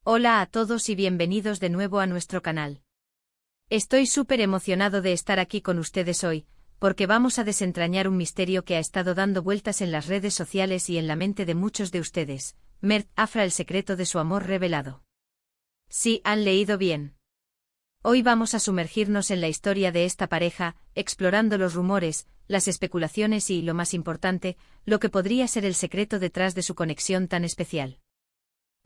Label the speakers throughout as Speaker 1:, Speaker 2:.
Speaker 1: Hola a todos y bienvenidos de nuevo a nuestro canal. Estoy súper emocionado de estar aquí con ustedes hoy, porque vamos a desentrañar un misterio que ha estado dando vueltas en las redes sociales y en la mente de muchos de ustedes: Mert Afra, el secreto de su amor revelado. Sí, han leído bien. Hoy vamos a sumergirnos en la historia de esta pareja, explorando los rumores, las especulaciones y, lo más importante, lo que podría ser el secreto detrás de su conexión tan especial.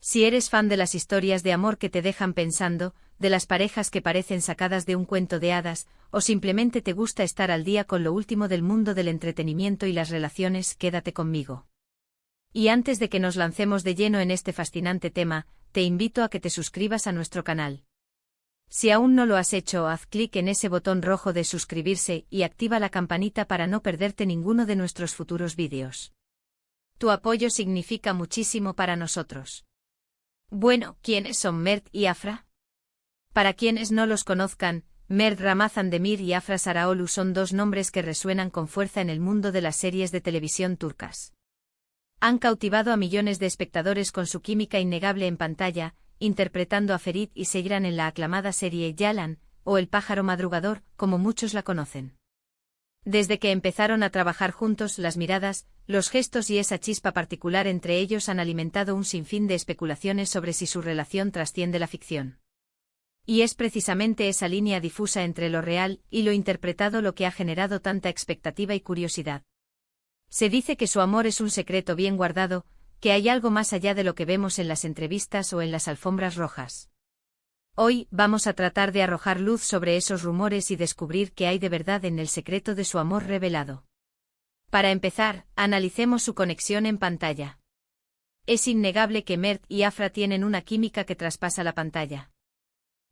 Speaker 1: Si eres fan de las historias de amor que te dejan pensando, de las parejas que parecen sacadas de un cuento de hadas, o simplemente te gusta estar al día con lo último del mundo del entretenimiento y las relaciones, quédate conmigo. Y antes de que nos lancemos de lleno en este fascinante tema, te invito a que te suscribas a nuestro canal. Si aún no lo has hecho, haz clic en ese botón rojo de suscribirse y activa la campanita para no perderte ninguno de nuestros futuros vídeos. Tu apoyo significa muchísimo para nosotros. Bueno, ¿quiénes son Mert y Afra? Para quienes no los conozcan, Mert Ramazan Demir y Afra Saraoğlu son dos nombres que resuenan con fuerza en el mundo de las series de televisión turcas. Han cautivado a millones de espectadores con su química innegable en pantalla, interpretando a Ferit y Seyran en la aclamada serie Yalan, o El pájaro madrugador, como muchos la conocen. Desde que empezaron a trabajar juntos, las miradas, los gestos y esa chispa particular entre ellos han alimentado un sinfín de especulaciones sobre si su relación trasciende la ficción. Y es precisamente esa línea difusa entre lo real y lo interpretado lo que ha generado tanta expectativa y curiosidad. Se dice que su amor es un secreto bien guardado, que hay algo más allá de lo que vemos en las entrevistas o en las alfombras rojas. Hoy vamos a tratar de arrojar luz sobre esos rumores y descubrir qué hay de verdad en el secreto de su amor revelado. Para empezar, analicemos su conexión en pantalla. Es innegable que Mert y Afra tienen una química que traspasa la pantalla.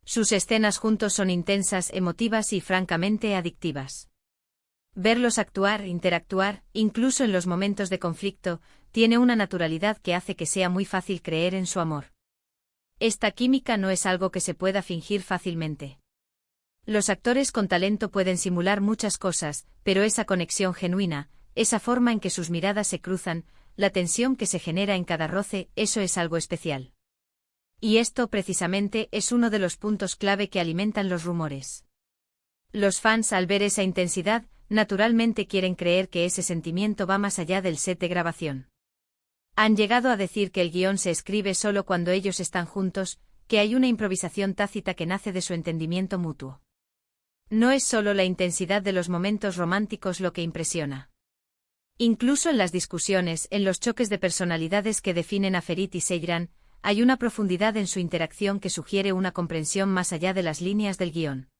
Speaker 1: Sus escenas juntos son intensas, emotivas y francamente adictivas. Verlos actuar, interactuar, incluso en los momentos de conflicto, tiene una naturalidad que hace que sea muy fácil creer en su amor. Esta química no es algo que se pueda fingir fácilmente. Los actores con talento pueden simular muchas cosas, pero esa conexión genuina, esa forma en que sus miradas se cruzan, la tensión que se genera en cada roce, eso es algo especial. Y esto precisamente es uno de los puntos clave que alimentan los rumores. Los fans, al ver esa intensidad, naturalmente quieren creer que ese sentimiento va más allá del set de grabación. Han llegado a decir que el guión se escribe solo cuando ellos están juntos, que hay una improvisación tácita que nace de su entendimiento mutuo. No es solo la intensidad de los momentos románticos lo que impresiona. Incluso en las discusiones, en los choques de personalidades que definen a Ferit y Seyran, hay una profundidad en su interacción que sugiere una comprensión más allá de las líneas del guión.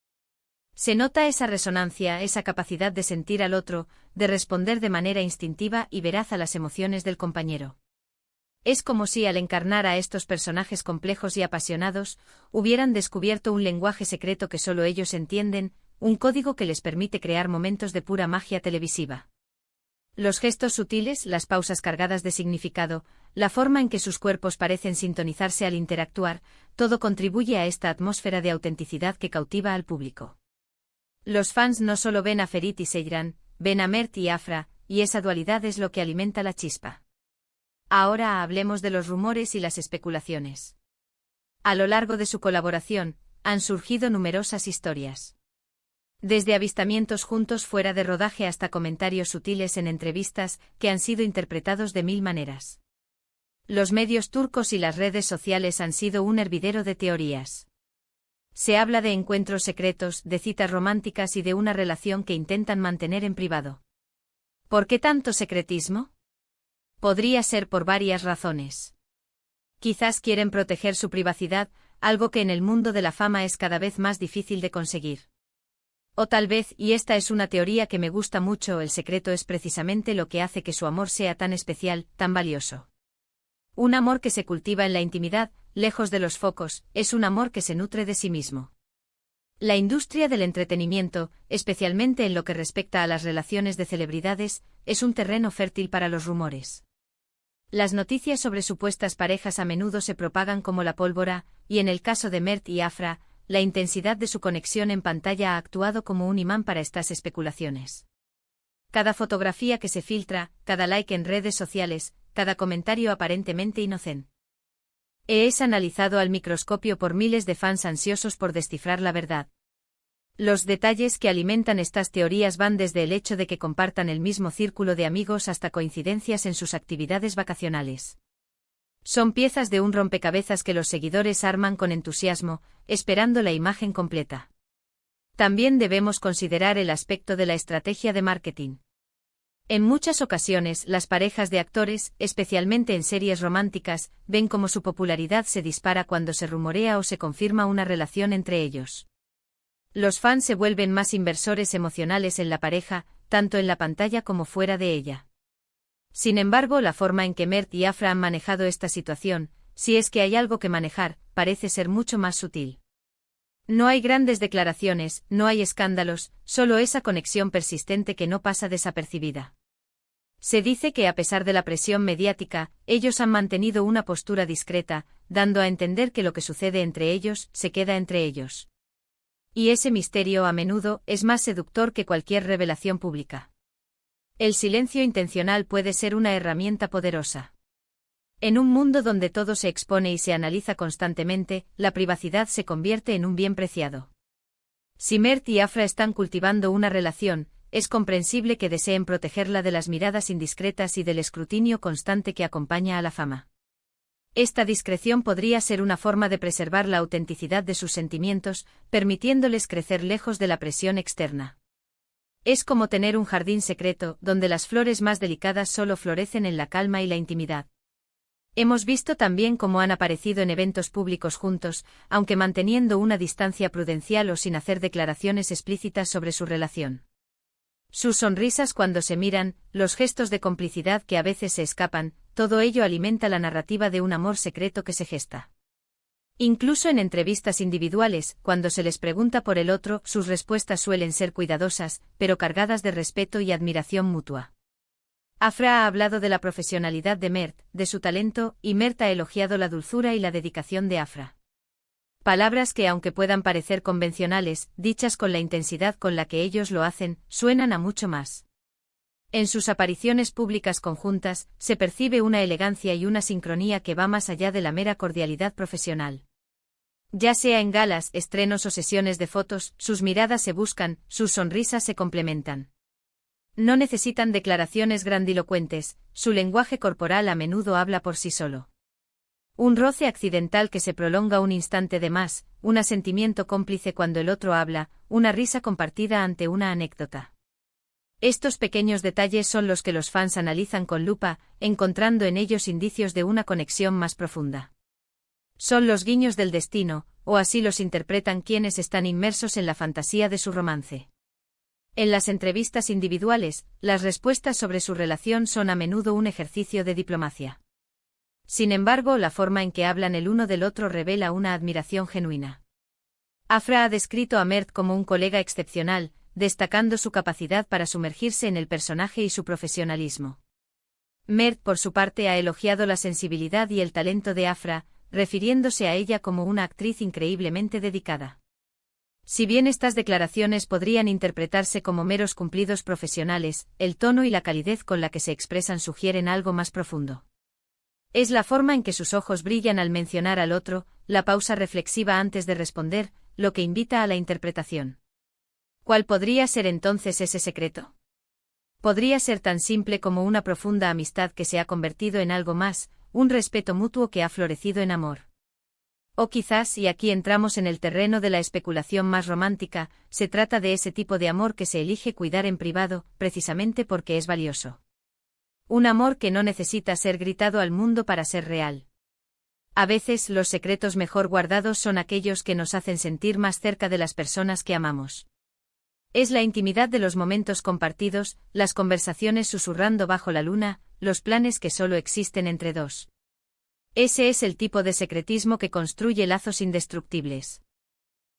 Speaker 1: Se nota esa resonancia, esa capacidad de sentir al otro, de responder de manera instintiva y veraz a las emociones del compañero. Es como si al encarnar a estos personajes complejos y apasionados, hubieran descubierto un lenguaje secreto que solo ellos entienden, un código que les permite crear momentos de pura magia televisiva. Los gestos sutiles, las pausas cargadas de significado, la forma en que sus cuerpos parecen sintonizarse al interactuar, todo contribuye a esta atmósfera de autenticidad que cautiva al público. Los fans no solo ven a Ferit y Seyran, ven a Mert y Afra, y esa dualidad es lo que alimenta la chispa. Ahora hablemos de los rumores y las especulaciones. A lo largo de su colaboración, han surgido numerosas historias. Desde avistamientos juntos fuera de rodaje hasta comentarios sutiles en entrevistas que han sido interpretados de mil maneras. Los medios turcos y las redes sociales han sido un hervidero de teorías. Se habla de encuentros secretos, de citas románticas y de una relación que intentan mantener en privado. ¿Por qué tanto secretismo? Podría ser por varias razones. Quizás quieren proteger su privacidad, algo que en el mundo de la fama es cada vez más difícil de conseguir. O tal vez, y esta es una teoría que me gusta mucho, el secreto es precisamente lo que hace que su amor sea tan especial, tan valioso. Un amor que se cultiva en la intimidad, lejos de los focos, es un amor que se nutre de sí mismo. La industria del entretenimiento, especialmente en lo que respecta a las relaciones de celebridades, es un terreno fértil para los rumores. Las noticias sobre supuestas parejas a menudo se propagan como la pólvora, y en el caso de Mert y Afra, la intensidad de su conexión en pantalla ha actuado como un imán para estas especulaciones. Cada fotografía que se filtra, cada like en redes sociales, cada comentario aparentemente inocente. Es analizado al microscopio por miles de fans ansiosos por descifrar la verdad. Los detalles que alimentan estas teorías van desde el hecho de que compartan el mismo círculo de amigos hasta coincidencias en sus actividades vacacionales. Son piezas de un rompecabezas que los seguidores arman con entusiasmo, esperando la imagen completa. También debemos considerar el aspecto de la estrategia de marketing. En muchas ocasiones, las parejas de actores, especialmente en series románticas, ven cómo su popularidad se dispara cuando se rumorea o se confirma una relación entre ellos. Los fans se vuelven más inversores emocionales en la pareja, tanto en la pantalla como fuera de ella. Sin embargo, la forma en que Mert y Afra han manejado esta situación, si es que hay algo que manejar, parece ser mucho más sutil. No hay grandes declaraciones, no hay escándalos, solo esa conexión persistente que no pasa desapercibida. Se dice que a pesar de la presión mediática, ellos han mantenido una postura discreta, dando a entender que lo que sucede entre ellos, se queda entre ellos. Y ese misterio a menudo es más seductor que cualquier revelación pública. El silencio intencional puede ser una herramienta poderosa. En un mundo donde todo se expone y se analiza constantemente, la privacidad se convierte en un bien preciado. Si Mert y Afra están cultivando una relación, es comprensible que deseen protegerla de las miradas indiscretas y del escrutinio constante que acompaña a la fama. Esta discreción podría ser una forma de preservar la autenticidad de sus sentimientos, permitiéndoles crecer lejos de la presión externa. Es como tener un jardín secreto, donde las flores más delicadas solo florecen en la calma y la intimidad. Hemos visto también cómo han aparecido en eventos públicos juntos, aunque manteniendo una distancia prudencial o sin hacer declaraciones explícitas sobre su relación. Sus sonrisas cuando se miran, los gestos de complicidad que a veces se escapan, todo ello alimenta la narrativa de un amor secreto que se gesta. Incluso en entrevistas individuales, cuando se les pregunta por el otro, sus respuestas suelen ser cuidadosas, pero cargadas de respeto y admiración mutua. Afra ha hablado de la profesionalidad de Mert, de su talento, y Mert ha elogiado la dulzura y la dedicación de Afra. Palabras que, aunque puedan parecer convencionales, dichas con la intensidad con la que ellos lo hacen, suenan a mucho más. En sus apariciones públicas conjuntas, se percibe una elegancia y una sincronía que va más allá de la mera cordialidad profesional. Ya sea en galas, estrenos o sesiones de fotos, sus miradas se buscan, sus sonrisas se complementan. No necesitan declaraciones grandilocuentes, su lenguaje corporal a menudo habla por sí solo. Un roce accidental que se prolonga un instante de más, un asentimiento cómplice cuando el otro habla, una risa compartida ante una anécdota. Estos pequeños detalles son los que los fans analizan con lupa, encontrando en ellos indicios de una conexión más profunda. Son los guiños del destino, o así los interpretan quienes están inmersos en la fantasía de su romance. En las entrevistas individuales, las respuestas sobre su relación son a menudo un ejercicio de diplomacia. Sin embargo, la forma en que hablan el uno del otro revela una admiración genuina. Afra ha descrito a Mert como un colega excepcional, destacando su capacidad para sumergirse en el personaje y su profesionalismo. Mert, por su parte, ha elogiado la sensibilidad y el talento de Afra, refiriéndose a ella como una actriz increíblemente dedicada. Si bien estas declaraciones podrían interpretarse como meros cumplidos profesionales, el tono y la calidez con la que se expresan sugieren algo más profundo. Es la forma en que sus ojos brillan al mencionar al otro, la pausa reflexiva antes de responder, lo que invita a la interpretación. ¿Cuál podría ser entonces ese secreto? Podría ser tan simple como una profunda amistad que se ha convertido en algo más, un respeto mutuo que ha florecido en amor. O quizás, y aquí entramos en el terreno de la especulación más romántica, se trata de ese tipo de amor que se elige cuidar en privado, precisamente porque es valioso. Un amor que no necesita ser gritado al mundo para ser real. A veces, los secretos mejor guardados son aquellos que nos hacen sentir más cerca de las personas que amamos. Es la intimidad de los momentos compartidos, las conversaciones susurrando bajo la luna, los planes que solo existen entre dos. Ese es el tipo de secretismo que construye lazos indestructibles.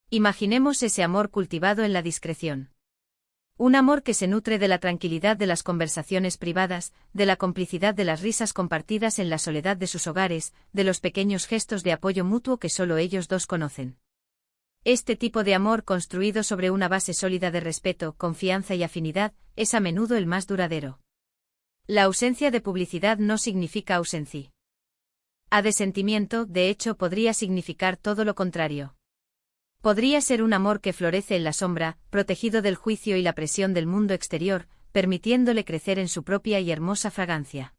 Speaker 1: Imaginemos ese amor cultivado en la discreción. Un amor que se nutre de la tranquilidad de las conversaciones privadas, de la complicidad de las risas compartidas en la soledad de sus hogares, de los pequeños gestos de apoyo mutuo que solo ellos dos conocen. Este tipo de amor construido sobre una base sólida de respeto, confianza y afinidad, es a menudo el más duradero. La ausencia de publicidad no significa ausencia. A de sentimiento, de hecho, podría significar todo lo contrario. Podría ser un amor que florece en la sombra, protegido del juicio y la presión del mundo exterior, permitiéndole crecer en su propia y hermosa fragancia.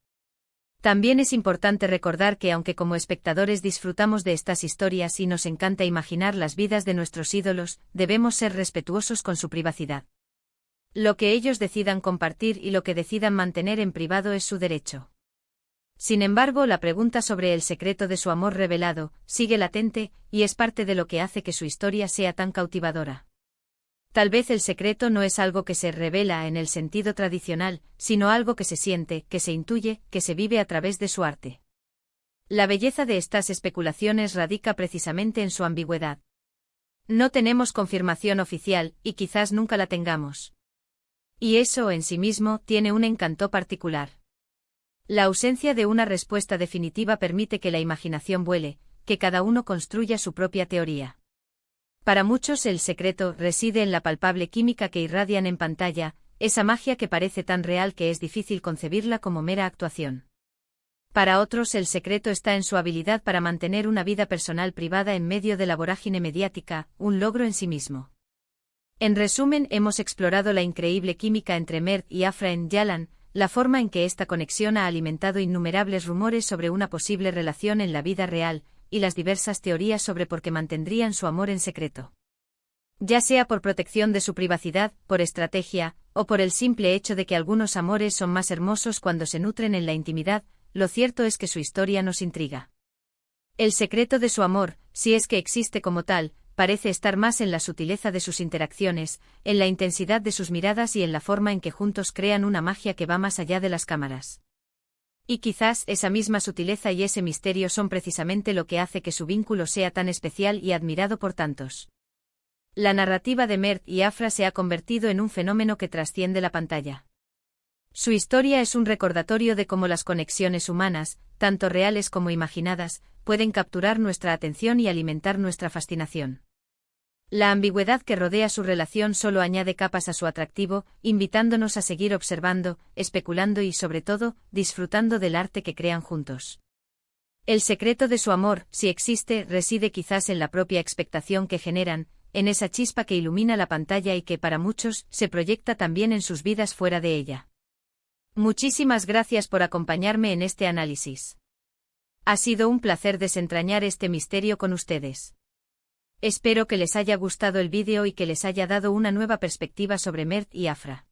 Speaker 1: También es importante recordar que aunque como espectadores disfrutamos de estas historias y nos encanta imaginar las vidas de nuestros ídolos, debemos ser respetuosos con su privacidad. Lo que ellos decidan compartir y lo que decidan mantener en privado es su derecho. Sin embargo, la pregunta sobre el secreto de su amor revelado sigue latente, y es parte de lo que hace que su historia sea tan cautivadora. Tal vez el secreto no es algo que se revela en el sentido tradicional, sino algo que se siente, que se intuye, que se vive a través de su arte. La belleza de estas especulaciones radica precisamente en su ambigüedad. No tenemos confirmación oficial, y quizás nunca la tengamos. Y eso en sí mismo tiene un encanto particular. La ausencia de una respuesta definitiva permite que la imaginación vuele, que cada uno construya su propia teoría. Para muchos el secreto reside en la palpable química que irradian en pantalla, esa magia que parece tan real que es difícil concebirla como mera actuación. Para otros el secreto está en su habilidad para mantener una vida personal privada en medio de la vorágine mediática, un logro en sí mismo. En resumen, hemos explorado la increíble química entre Mert y Afra en Yalan, la forma en que esta conexión ha alimentado innumerables rumores sobre una posible relación en la vida real, y las diversas teorías sobre por qué mantendrían su amor en secreto. Ya sea por protección de su privacidad, por estrategia, o por el simple hecho de que algunos amores son más hermosos cuando se nutren en la intimidad, lo cierto es que su historia nos intriga. El secreto de su amor, si es que existe como tal, parece estar más en la sutileza de sus interacciones, en la intensidad de sus miradas y en la forma en que juntos crean una magia que va más allá de las cámaras. Y quizás esa misma sutileza y ese misterio son precisamente lo que hace que su vínculo sea tan especial y admirado por tantos. La narrativa de Mert y Afra se ha convertido en un fenómeno que trasciende la pantalla. Su historia es un recordatorio de cómo las conexiones humanas, tanto reales como imaginadas, pueden capturar nuestra atención y alimentar nuestra fascinación. La ambigüedad que rodea su relación solo añade capas a su atractivo, invitándonos a seguir observando, especulando y, sobre todo, disfrutando del arte que crean juntos. El secreto de su amor, si existe, reside quizás en la propia expectación que generan, en esa chispa que ilumina la pantalla y que, para muchos, se proyecta también en sus vidas fuera de ella. Muchísimas gracias por acompañarme en este análisis. Ha sido un placer desentrañar este misterio con ustedes. Espero que les haya gustado el vídeo y que les haya dado una nueva perspectiva sobre Mert y Afra.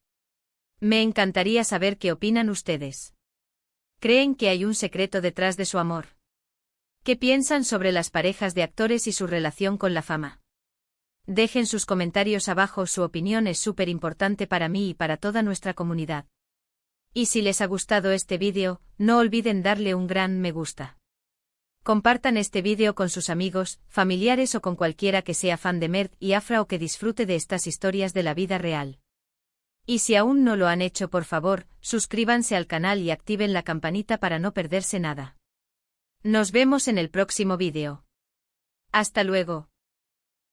Speaker 1: Me encantaría saber qué opinan ustedes. ¿Creen que hay un secreto detrás de su amor? ¿Qué piensan sobre las parejas de actores y su relación con la fama? Dejen sus comentarios abajo, su opinión es súper importante para mí y para toda nuestra comunidad. Y si les ha gustado este vídeo, no olviden darle un gran me gusta. Compartan este vídeo con sus amigos, familiares o con cualquiera que sea fan de Mert y Afra o que disfrute de estas historias de la vida real. Y si aún no lo han hecho, por favor, suscríbanse al canal y activen la campanita para no perderse nada. Nos vemos en el próximo vídeo. Hasta luego.